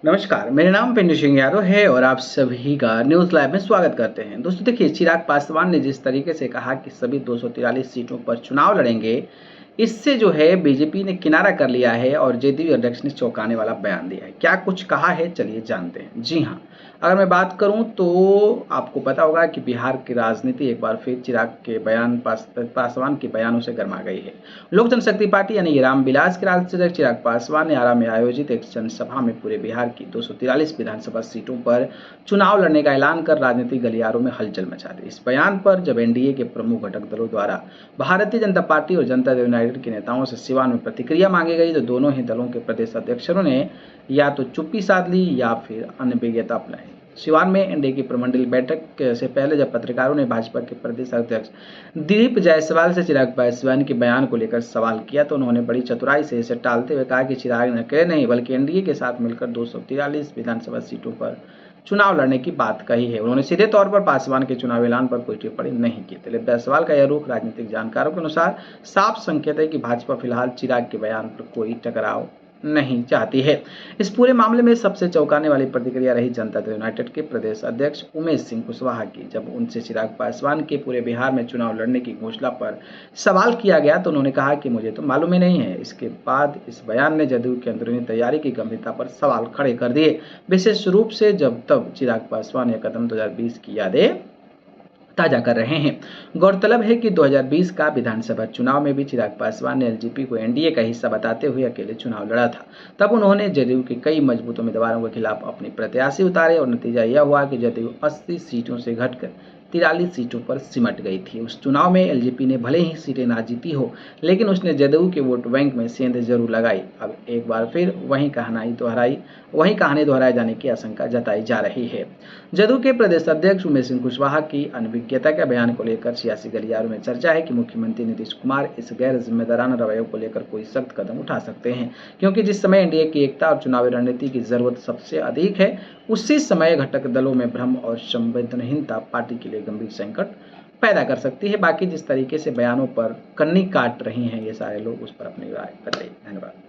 नमस्कार, मेरा नाम पिंटू सिंह यादव है और आप सभी का न्यूज़ लाइव में स्वागत करते हैं। दोस्तों देखिए, चिराग पासवान ने जिस तरीके से कहा कि सभी 243 सीटों पर चुनाव लड़ेंगे, इससे जो है बीजेपी ने किनारा कर लिया है और जेडीयू अध्यक्ष ने चौंकाने वाला बयान दिया है। क्या कुछ कहा है, चलिए जानते हैं। जी हाँ, अगर मैं बात करूं तो आपको पता होगा कि बिहार की राजनीति एक बार फिर चिराग के पासवान के बयानों से गर्मा गई है। लोक जनशक्ति पार्टी यानी रामविलास के राष्ट्रीय अध्यक्ष चिराग पासवान ने आरा में आयोजित एक जनसभा में पूरे बिहार की 243 विधानसभा सीटों पर चुनाव लड़ने का ऐलान कर राजनीतिक गलियारों में हलचल मचा दी। इस बयान पर जब एनडीए के प्रमुख घटक दलों द्वारा भारतीय जनता पार्टी और जनता दल यूनाइटेड के नेताओं से सिवान में प्रतिक्रिया मांगी गई, तो दोनों ही दलों के प्रदेश अध्यक्षों ने या तो चुप्पी साध ली या फिर अन्य विज्ञता अपनाई। सिवान में एनडीए की प्रमंडल बैठक से पहले जब पत्रकारों ने भाजपा के प्रदेश अध्यक्ष दिलीप जायसवाल से चिराग पासवान के बयान को लेकर सवाल किया, तो उन्होंने बड़ी चतुराई से इसे टालते हुए कहा कि चिराग ने अकेले नहीं बल्कि एनडीए के साथ मिलकर 243 विधानसभा सीटों पर चुनाव लड़ने की बात कही है। उन्होंने सीधे तौर पर पासवान के चुनाव ऐलान पर कोई टिप्पणी नहीं की। दिलीप जायसवाल का यह रुख राजनीतिक जानकारों के अनुसार साफ संकेत है कि भाजपा फिलहाल चिराग के बयान पर कोई टकराव नहीं चाहती है। इस पूरे मामले में सबसे चौंकाने वाली प्रतिक्रिया रही जनता दल यूनाइटेड के प्रदेश अध्यक्ष उमेश सिंह कुशवाहा की। जब उनसे चिराग पासवान के पूरे बिहार में चुनाव लड़ने की घोषणा पर सवाल किया गया, तो उन्होंने कहा कि मुझे तो मालूम ही नहीं है। इसके बाद इस बयान ने जदयू की अंदरूनी तैयारी की गंभीरता पर सवाल खड़े कर दिए, विशेष रूप से जब तब चिराग पासवान यह कदम 2020 की यादें ताजा कर रहे हैं। गौरतलब है कि 2020 का विधानसभा चुनाव में भी चिराग पासवान ने एलजेपी को एनडीए का हिस्सा बताते हुए अकेले चुनाव लड़ा था। तब उन्होंने जदयू के कई मजबूत उम्मीदवारों के खिलाफ अपने प्रत्याशी उतारे और नतीजा यह हुआ कि जदयू 80 सीटों से घटकर 43 सीटों पर सिमट गई थी। उस चुनाव में एलजेपी ने भले ही सीटें ना जीती हो, लेकिन उसने जदयू के वोट बैंक में सेंध जरूर लगाई। अब एक बार फिर वही कहानी दोहराए जाने की आशंका जताई जा रही है। जदयू के प्रदेश अध्यक्ष उमेश सिंह कुशवाहा की अनभिज्ञता के बयान को लेकर सियासी गलियारों में चर्चा है कि मुख्यमंत्री नीतीश कुमार इस गैर जिम्मेदाराना रवैये को लेकर कोई सख्त कदम उठा सकते हैं, क्योंकि जिस समय एनडीए की एकता और चुनावी रणनीति की जरूरत सबसे अधिक है, उसी समय घटक दलों में भ्रम और संवेदनहीनता पार्टी के लिए गंभीर संकट पैदा कर सकती है। बाकी जिस तरीके से बयानों पर कन्नी काट रही हैं ये सारे लोग, उस पर अपनी राय बताइए। धन्यवाद।